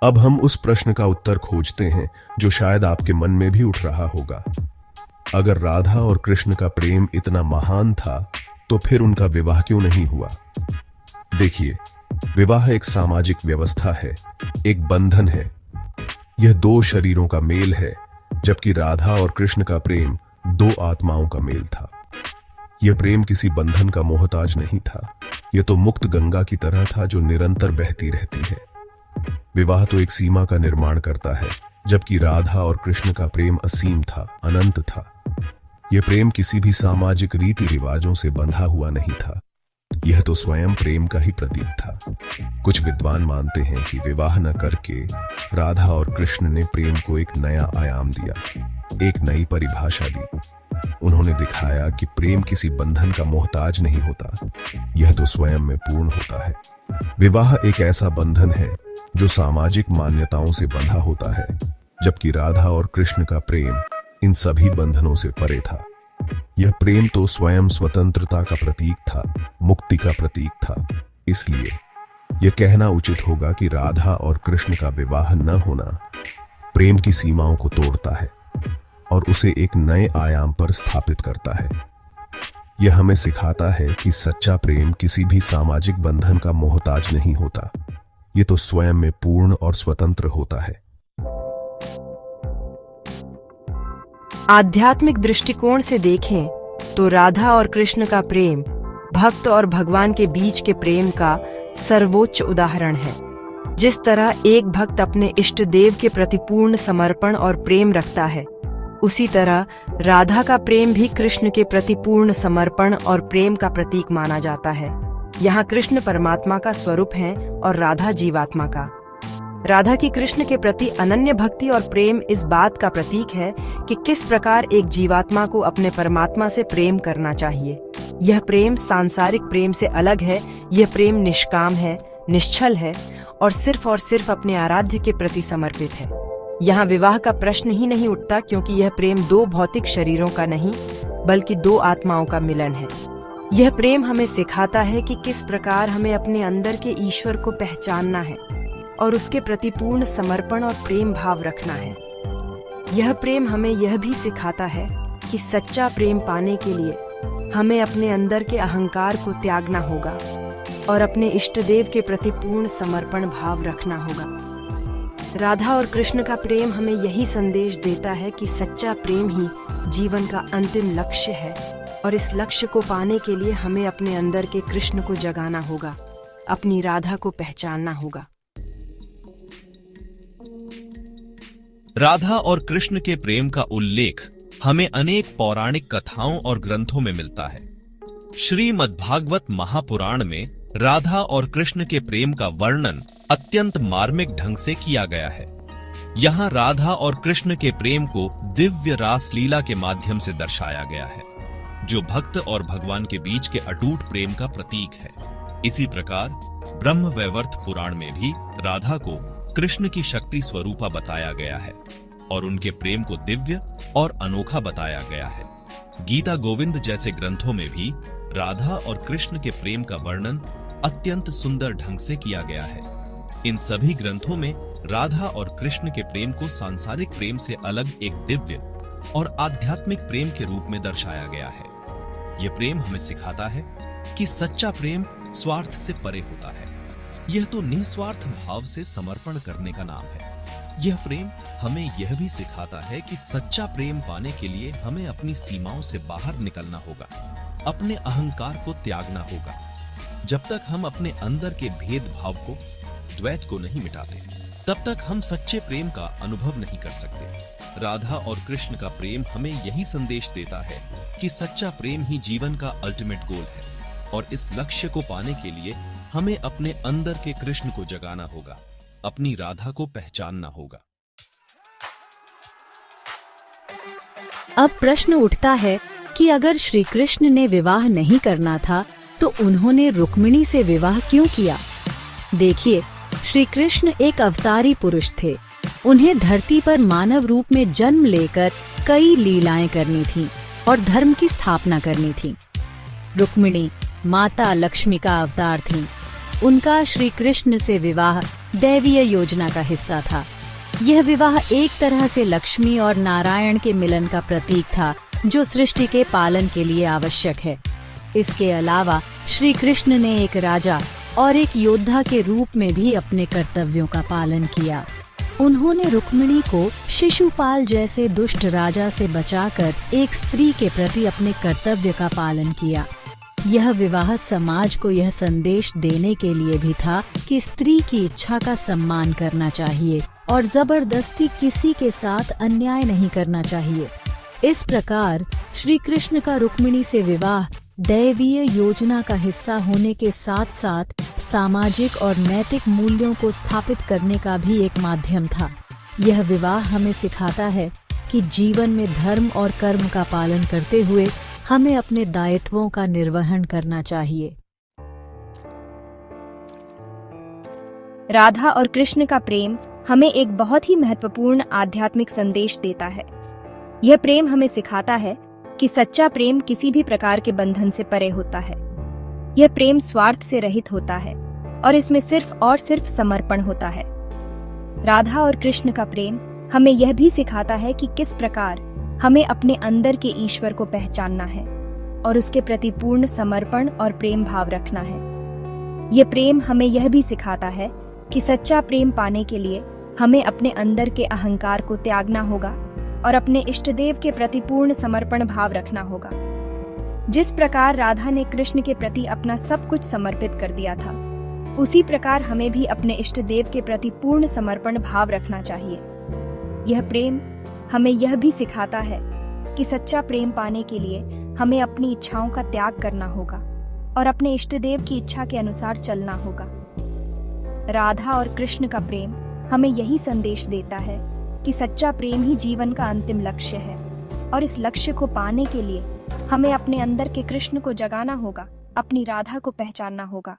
अब हम उस प्रश्न का उत्तर खोजते हैं जो शायद आपके मन में भी उठ रहा होगा। अगर राधा और कृष्ण का प्रेम इतना महान था तो फिर उनका विवाह क्यों नहीं हुआ? देखिए, विवाह एक सामाजिक व्यवस्था है, एक बंधन है। यह दो शरीरों का मेल है, जबकि राधा और कृष्ण का प्रेम दो आत्माओं का मेल था। यह प्रेम किसी बंधन का मोहताज नहीं था। यह तो मुक्त गंगा की तरह था जो निरंतर बहती रहती है। विवाह तो एक सीमा का निर्माण करता है, जबकि राधा और कृष्ण का प्रेम असीम था, अनंत था। यह प्रेम किसी भी सामाजिक रीति रिवाजों से बंधा हुआ नहीं था। यह तो स्वयं प्रेम का ही प्रतीक था। कुछ विद्वान मानते हैं कि विवाह न करके राधा और कृष्ण ने प्रेम को एक नया आयाम दिया, एक नई परिभाषा दी। उन्होंने दिखाया कि प्रेम किसी बंधन का मोहताज नहीं होता, यह तो स्वयं में पूर्ण होता है। विवाह एक ऐसा बंधन है जो सामाजिक मान्यताओं से बंधा होता है, जबकि राधा और कृष्ण का प्रेम इन सभी बंधनों से परे था। यह प्रेम तो स्वयं स्वतंत्रता का प्रतीक था, मुक्ति का प्रतीक था। इसलिए यह कहना उचित होगा कि राधा और कृष्ण का विवाह न होना प्रेम की सीमाओं को तोड़ता है और उसे एक नए आयाम पर स्थापित करता है। यह हमें सिखाता है कि सच्चा प्रेम किसी भी सामाजिक बंधन का मोहताज नहीं होता। ये तो स्वयं में पूर्ण और स्वतंत्र होता है। आध्यात्मिक दृष्टिकोण से देखें तो राधा और कृष्ण का प्रेम भक्त और भगवान के बीच के प्रेम का सर्वोच्च उदाहरण है। जिस तरह एक भक्त अपने इष्ट देव के प्रति पूर्ण समर्पण और प्रेम रखता है, उसी तरह राधा का प्रेम भी कृष्ण के प्रति पूर्ण समर्पण और प्रेम का प्रतीक माना जाता है। यहाँ कृष्ण परमात्मा का स्वरूप है और राधा जीवात्मा का। राधा की कृष्ण के प्रति अनन्य भक्ति और प्रेम इस बात का प्रतीक है कि किस प्रकार एक जीवात्मा को अपने परमात्मा से प्रेम करना चाहिए। यह प्रेम सांसारिक प्रेम से अलग है। यह प्रेम निष्काम है, निश्चल है और सिर्फ अपने आराध्य के प्रति समर्पित है। यहाँ विवाह का प्रश्न ही नहीं उठता, क्योंकि यह प्रेम दो भौतिक शरीरों का नहीं बल्कि दो आत्माओं का मिलन है। यह प्रेम हमें सिखाता है कि किस प्रकार हमें अपने अंदर के ईश्वर को पहचानना है और उसके प्रति पूर्ण समर्पण और प्रेम भाव रखना है। यह प्रेम हमें यह भी सिखाता है कि सच्चा प्रेम पाने के लिए हमें अपने अंदर के अहंकार को त्यागना होगा और अपने इष्ट देव के प्रति पूर्ण समर्पण भाव रखना होगा। राधा और कृष्ण का प्रेम हमें यही संदेश देता है कि सच्चा प्रेम ही जीवन का अंतिम लक्ष्य है और इस लक्ष्य को पाने के लिए हमें अपने अंदर के कृष्ण को जगाना होगा, अपनी राधा को पहचानना होगा। राधा और कृष्ण के प्रेम का उल्लेख हमें अनेक पौराणिक कथाओं और ग्रंथों में मिलता है। श्रीमद्भागवत महापुराण में राधा और कृष्ण के प्रेम का वर्णन अत्यंत मार्मिक ढंग से किया गया है। यहाँ राधा और कृष्ण के प्रेम को दिव्य रास लीला के माध्यम से दर्शाया गया है, जो भक्त और भगवान के बीच के अटूट प्रेम का प्रतीक है। इसी प्रकार ब्रह्मवैवर्त पुराण में भी राधा को कृष्ण की शक्ति स्वरूपा बताया गया है और उनके प्रेम को दिव्य और अनोखा बताया गया है। गीता गोविंद जैसे ग्रंथों में भी राधा और कृष्ण के प्रेम का वर्णन अत्यंत सुंदर ढंग से किया गया है। इन सभी ग्रंथों में राधा और कृष्ण के प्रेम को सांसारिक प्रेम से अलग एक दिव्य और आध्यात्मिक प्रेम के रूप में दर्शाया गया है। यह प्रेम हमें सिखाता है कि सच्चा प्रेम स्वार्थ से परे होता है। यह तो निस्वार्थ भाव से समर्पण करने का नाम है। यह प्रेम हमें यह भी सिखाता है कि सच्चा प्रेम पाने के लिए हमें अपनी सीमाओं से बाहर निकलना होगा, अपने अहंकार को त्यागना होगा। जब तक हम अपने अंदर के भेदभाव को, द्वैत को नहीं मिटाते, तब तक हम सच्चे प्रेम का अनुभव नहीं कर सकते। राधा और कृष्ण का प्रेम हमें यही संदेश देता है कि सच्चा प्रेम ही जीवन का अल्टीमेट गोल है और इस लक्ष्य को पाने के लिए हमें अपने अंदर के कृष्ण को जगाना होगा, अपनी राधा को पहचानना होगा। अब प्रश्न उठता है कि अगर श्री कृष्ण ने विवाह नहीं करना था तो उन्होंने रुक्मिणी से विवाह क्यों किया? देखिए, श्री कृष्ण एक अवतारी पुरुष थे। उन्हें धरती पर मानव रूप में जन्म लेकर कई लीलाएं करनी थीं और धर्म की स्थापना करनी थी। रुक्मिणी माता लक्ष्मी का अवतार थीं। उनका श्री कृष्ण से विवाह दैवीय योजना का हिस्सा था। यह विवाह एक तरह से लक्ष्मी और नारायण के मिलन का प्रतीक था, जो सृष्टि के पालन के लिए आवश्यक है। इसके अलावा श्री कृष्ण ने एक राजा और एक योद्धा के रूप में भी अपने कर्तव्यों का पालन किया। उन्होंने रुक्मिणी को शिशुपाल जैसे दुष्ट राजा से बचाकर एक स्त्री के प्रति अपने कर्तव्य का पालन किया। यह विवाह समाज को यह संदेश देने के लिए भी था कि स्त्री की इच्छा का सम्मान करना चाहिए और जबरदस्ती किसी के साथ अन्याय नहीं करना चाहिए। इस प्रकार श्री कृष्ण का रुक्मिणी से विवाह दैवीय योजना का हिस्सा होने के साथ साथ सामाजिक और नैतिक मूल्यों को स्थापित करने का भी एक माध्यम था। यह विवाह हमें सिखाता है कि जीवन में धर्म और कर्म का पालन करते हुए हमें अपने दायित्वों का निर्वहन करना चाहिए। राधा और कृष्ण का प्रेम हमें एक बहुत ही महत्वपूर्ण आध्यात्मिक संदेश देता है। यह प्रेम हमें सिखाता है कि सच्चा प्रेम किसी भी प्रकार के बंधन से परे होता है। यह प्रेम स्वार्थ से रहित होता है और इसमें सिर्फ और सिर्फ समर्पण होता है। राधा और कृष्ण का प्रेम हमें यह भी सिखाता है कि किस प्रकार हमें अपने अंदर के ईश्वर को पहचानना है और उसके प्रति पूर्ण समर्पण और प्रेम भाव रखना है। यह प्रेम हमें यह भी सिखाता है कि सच्चा प्रेम पाने के लिए हमें अपने अंदर के अहंकार को त्यागना होगा और अपने इष्टदेव के प्रति पूर्ण समर्पण भाव रखना होगा। जिस प्रकार राधा ने कृष्ण के प्रति अपना सब कुछ समर्पित कर दिया था, उसी प्रकार हमें भी अपने इष्टदेव के प्रति पूर्ण समर्पण भाव रखना चाहिए। यह प्रेम हमें यह भी सिखाता है कि सच्चा प्रेम पाने के लिए हमें अपनी इच्छाओं का त्याग करना होगा और अपने इष्टदेव की इच्छा के अनुसार चलना होगा। राधा और कृष्ण का प्रेम हमें यही संदेश देता है कि सच्चा प्रेम ही जीवन का अंतिम लक्ष्य है और इस लक्ष्य को पाने के लिए हमें अपने अंदर के कृष्ण को जगाना होगा, अपनी राधा को पहचानना होगा।